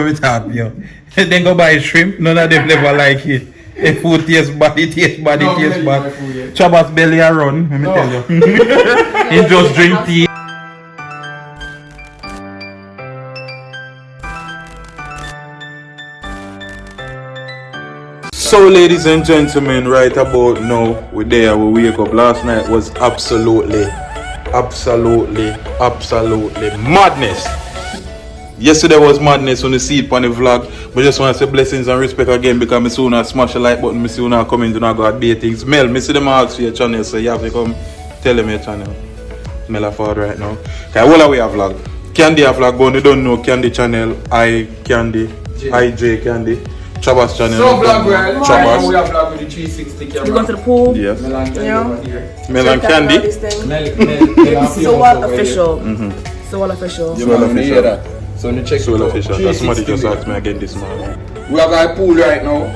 with that, yo. Then go buy shrimp. None of them never like it. A food tastes bad, it tastes bad, it tastes bad. Chabas belly a run, let me tell you. He just drink tea. So ladies and gentlemen, right about now, we're there, we wake up. Last night was absolutely madness. Yesterday was madness when you see it on the vlog. But just want to say blessings and respect again because I soon smash the like button, I soon come in and go update things. Mel, I see them ask for your channel, so you have to come tell them your channel. Mel a forward right now. Okay, all the way a vlog. Candy a vlog, but you don't know Candy channel, Candy, J Candy. Chabas channel. So vlog well. Chabas. We have vlog with the 360 camera. You go to the pool. Yes. Mel and Candy over here. Mel and Candy. Sewell official. Sewell official. Sewell official. So you check Sewell official. That's somebody just asked me again this morning. We have a pool right now.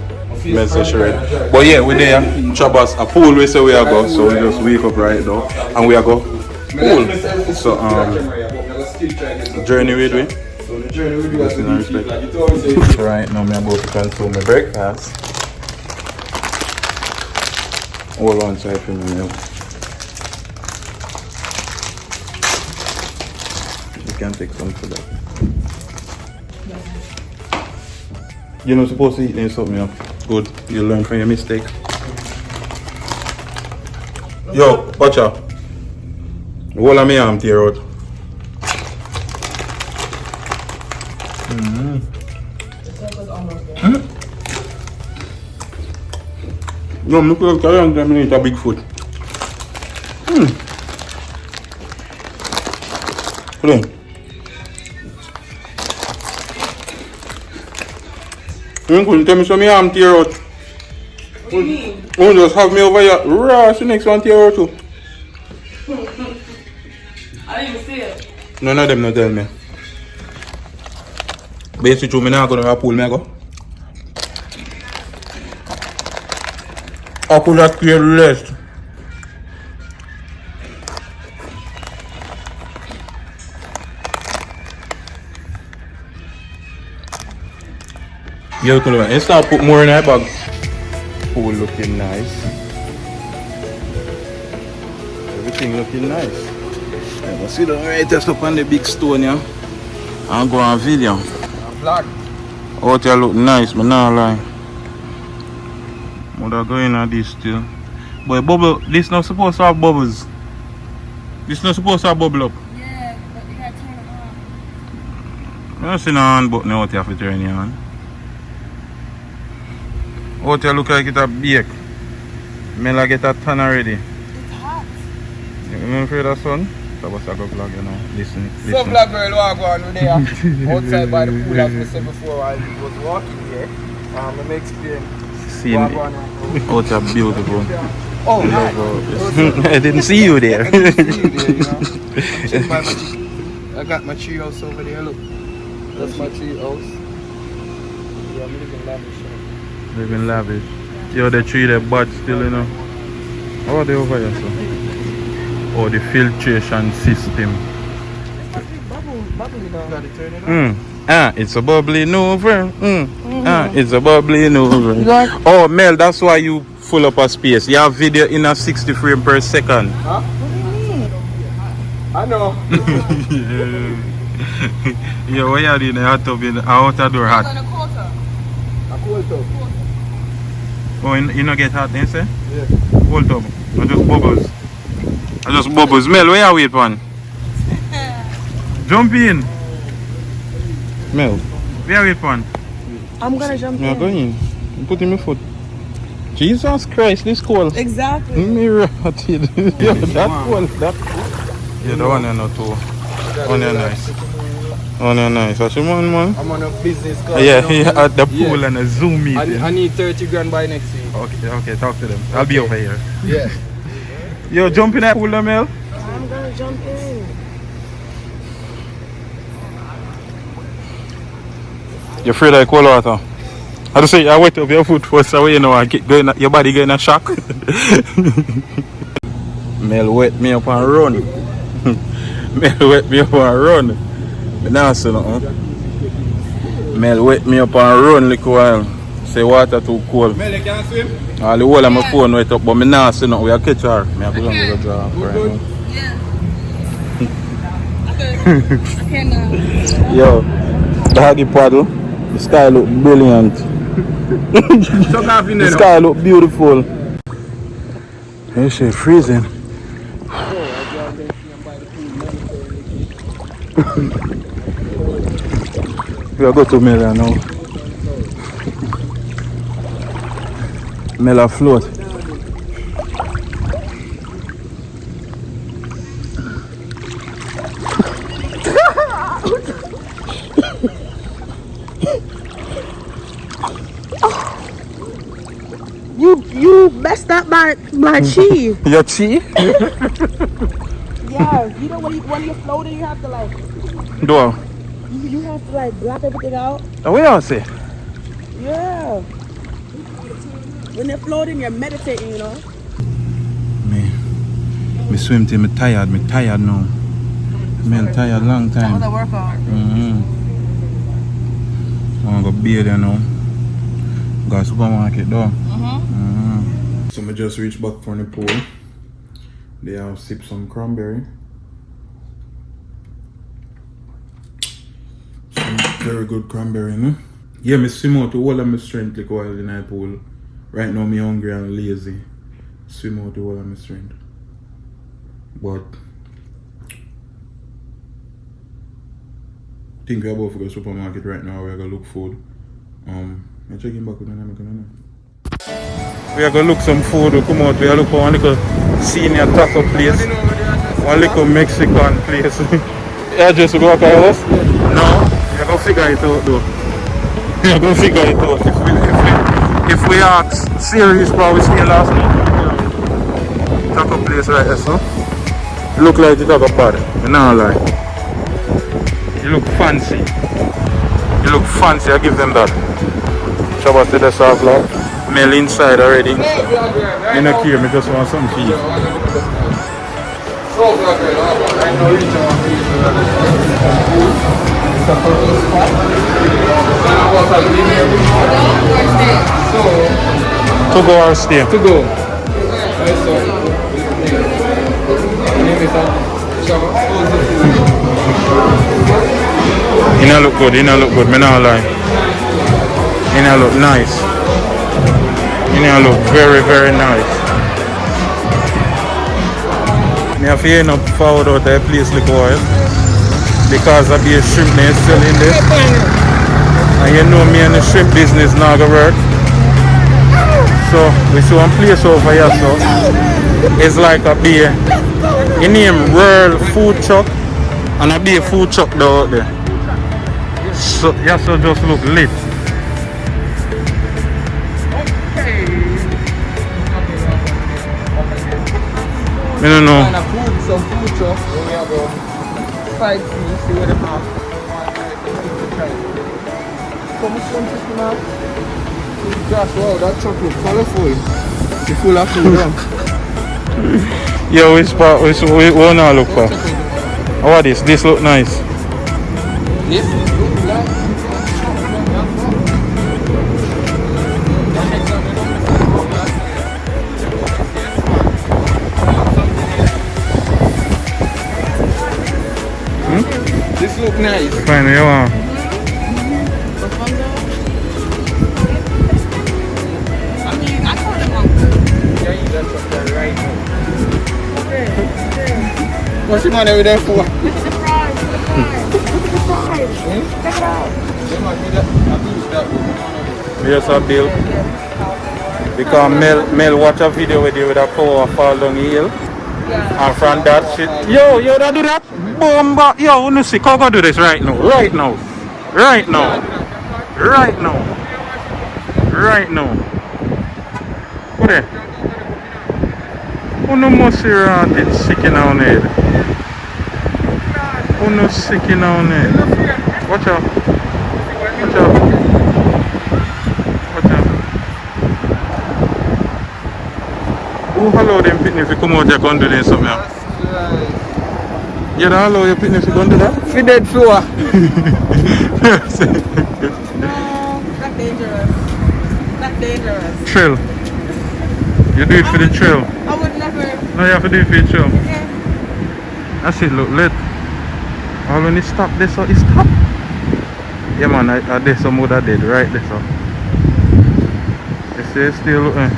Mel say she ready. But yeah, we're there. Chabas a pool we say we are go. So we just wake up right now and we are go pool. So journey with me. So the journey we do as a respect. Right now, I'm about to consume my breakfast. Hold on side for me now. You can take some for that. You're not supposed to eat this something, yeah. Good. You learn from your mistake. Yo, watch out. All of me arm tear out. No, look at them eat a big foot. Put in. You couldn't tell me some arm tear out. What do you mean? You just have me over here. Rush, the next one tear out too. I didn't even see it. None of them not tell me. Basically, me now go to a pool, me go. I could have cleared less. You could have instead put more in that bag. Pool looking nice. Everything looking nice. I see the right test up on the big stone here. And go on video. Vlog. Out here look nice, but not lying. Mother going at this still. But bubble, this not supposed to have bubbles. This not supposed to have bubble up. Yeah, but you gotta turn it on. I don't see no hand button out here for turn it on. Out here look like it a bake. May I get a tan already. It's hot. You afraid of sun? That was a good vlog, you know. Listen. So vlog girl, what go on with there? Outside by the pool, as we said before, while we was walking here. Let me explain. Scene out here beautiful. Oh, I didn't see you there. I didn't see you there, you know. I got my tree house over there, look. That's my tree house. Yeah, I'm living lavish. Living lavish. Yo, the tree that bad still, you know. How are they over here, so? Oh, the filtration system. Bubbly now. Gotta turn it on. It's a bubbling over. It's a bubbling over. Oh, Mel, that's why you full up a space. You have video in a 60 frames per second. Huh? What do you mean? I know. Yeah, what you doing? Hot tub in the outer door hot. A cold tub. Oh, you not get hot then, say? Yeah. Cold tub. Or just bubbles. Or just bubbles. Mel, where you wait, man? Jump in. Mel, where you wait, man? I'm gonna jump in. Yeah, go in. Put in my foot. Jesus Christ, this cold. Exactly. Me rotted. Yeah, that cold. That cold. Yeah, the one you know too. One you nice. One you nice. What's your man? I'm on a business call. Yeah, at the pool and a Zoom meeting. I need 30 grand by next week. Okay, talk to them. I'll be over here. Yeah. Yo, jump in that pool, Mel. I'm gonna jump in. You're afraid of cold water? I just say I wet up your foot first so you know your body getting a shock. Mel wet me up and run. Mel wet me up and run. But now I say nothing. Mel wake me up and run like a while. Say water too cold. Mel, you can swim? All the whole of my phone wait up, but me nah see nothing. We are catch her. Me have to go and go draw her. Good. Yeah. I cannot. Yo, doggy paddle. The sky look brilliant. Chuck off in The there. sky look beautiful. Hey, shit, freezing. We are go to Mela now. Mela float. You messed up my chi. Your chi? Yeah, you know when you're floating, you have to like Do you have to like block everything out. what you say? Yeah. When you're floating, you're meditating, you know. Me swim till me tired now. Me tired long time. That workout. I'm gonna be there now. Got supermarket though. So I just reached back from the pool. They have sipped some cranberry. Some very good cranberry, no? Yeah, me swim out to all of my strength like while in the pool. Right now me hungry and lazy. Swim out to all of my strength. But I think we're about to go to the supermarket right now. We're gonna look food. I'm checking back with them. We are gonna look some food. We come out. We are look for one little senior taco place, one little Mexican place. Yeah, just go out us. No, we are gonna figure it out though. We are gonna figure it out. If we ask serious, probably stay last night. Taco place right there, so. Look like the taco pad. I'm not lie. You look fancy. You look fancy. I give them that. Shabbat to the soft vlog. Mel inside already. In a care, me just want some cheese. To go or stay? To go. You know look good, me not lie. You know look nice. You know look very, very nice. Me have to end up forward out that place like a while. Because of the shrimp they selling this. And you know me and the shrimp business now gonna work. So we see one place over here, so it's like a beer. It name World Food Truck and a beer food truck down out there. So yeah, so just look lit. I don't know. Kind of food, some food truck. We have a fight see where the map. Come on, just now. Gosh, wow, that truck looks colorful. It's full of food, huh? Yeah, which part? Which one I look for? What is this? Look nice. This looks like. This look nice. Fine, you want? I mean, I told him I'm Yeah, you got something right now. What's your money over there for? Look at the fries. Check it out. Here's a bill. Because Mel watch a video with you with a cow fall down the hill. And from that shit, yo, that do that? Boom, yo, you see, how do this right now? Right now. What there? Who no more serious? It's sick in our head. Who no sick in our head? Watch out. Who allow them picnic to come out here and do this something? You don't allow your picnic to go and do that? Feed dead floor. not dangerous. Not dangerous. Trail. You do it for the trail. I would never. No, you have to do it for the trail. Yeah. That's it, look, let. All when it stop this, so it stop. Yeah, man, I did some wood I did, right there, so. You see, it's still looking.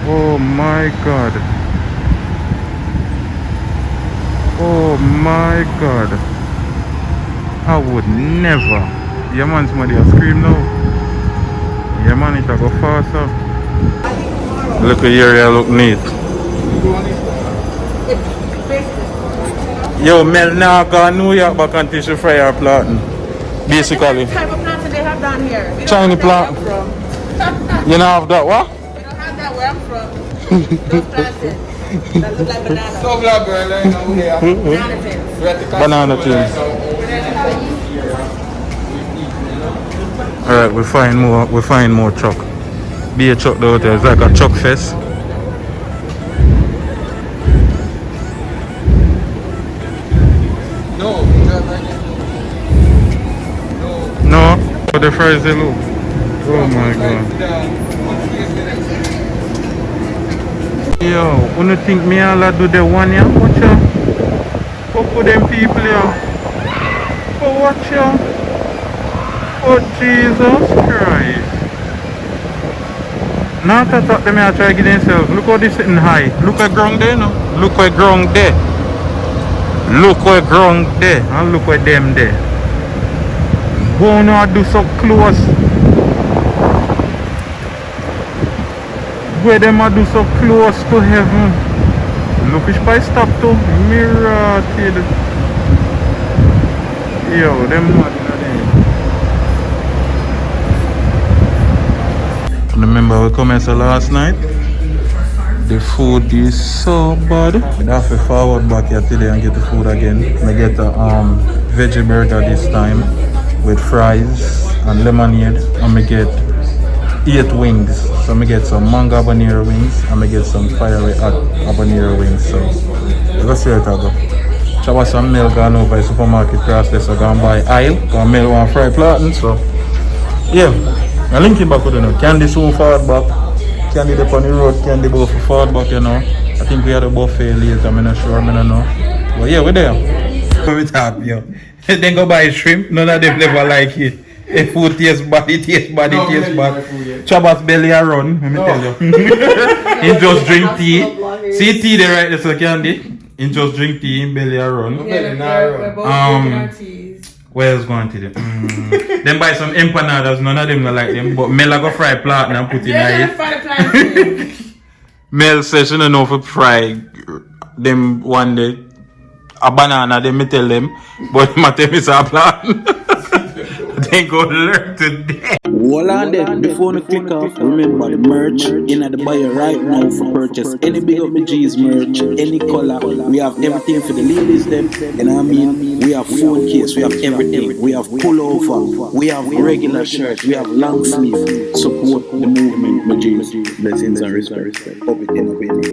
Oh my god. Oh my god. I would never. Yeah, man, somebody will scream now. Yeah, man, it'll go faster. Look at your area, look neat. Yo, Mel now go to New York back until she fry her planting. Basically. What type of plants do they have down here? We don't China have that plant. where I'm from. You know have that what? We don't have that where I'm from. Those plants that look like bananas. So glad we're learning over here. Banana things. Banana trees. Alright, we find more truck. Be a truck though, it's like a truck fest. No, but the fries they look. Oh my god. Yo, when you think me all do the one ya? Watch ya. Fuck with them people ya. Oh watch ya. Oh Jesus Christ. Now to talk them here try to get themselves. Look how they sitting high. Look at ground there no. Look where ground there. Look where ground there. And look where them there. Go now do so close. Where them are do so close to heaven. Look which by stop to mirror kid. Yo, them mad in the remember we come here last night. The food is so bad. I have to forward back here today and get the food again. I get a veggie burger this time with fries and lemonade, and I get 8 wings. So I get some mango habanero wings and I get some fiery hot habanero wings. So let's see how it go. Chaba some milk gone over the supermarket across there, so I go buy aisle, because milk want fry platen. So yeah, I link it back with you know. Candy soon forward back. Candy up on the road, candy both forward back, you know. I think we had a buffet later, I'm not sure, I don't know. But yeah, we're there. We're top, yo. Then go buy shrimp, none of them never like it. If food tastes bad, it tastes bad, it tastes bad. Chaba's belly a run, let me tell you. He just drink tea. See tea there right there, so candy. He just drink tea, in belly a run. Where else going to do? Then buy some empanadas, none of them don't like them. But Mel go fry platen and put in it. Mel says she don't know if to fry them one day. A banana, then me tell them. But my tell me it's a platen. They go learn today. Hold on then, before you click off, remember the merch in the bio right now for purchase. Any Big Up My G's merch, any color, we have everything for the ladies them. You know what I mean? We have phone case, we have everything. We have pullover, we have regular shirt, we have long sleeve. Support the movement, my G's. Blessings and respect. Up it in.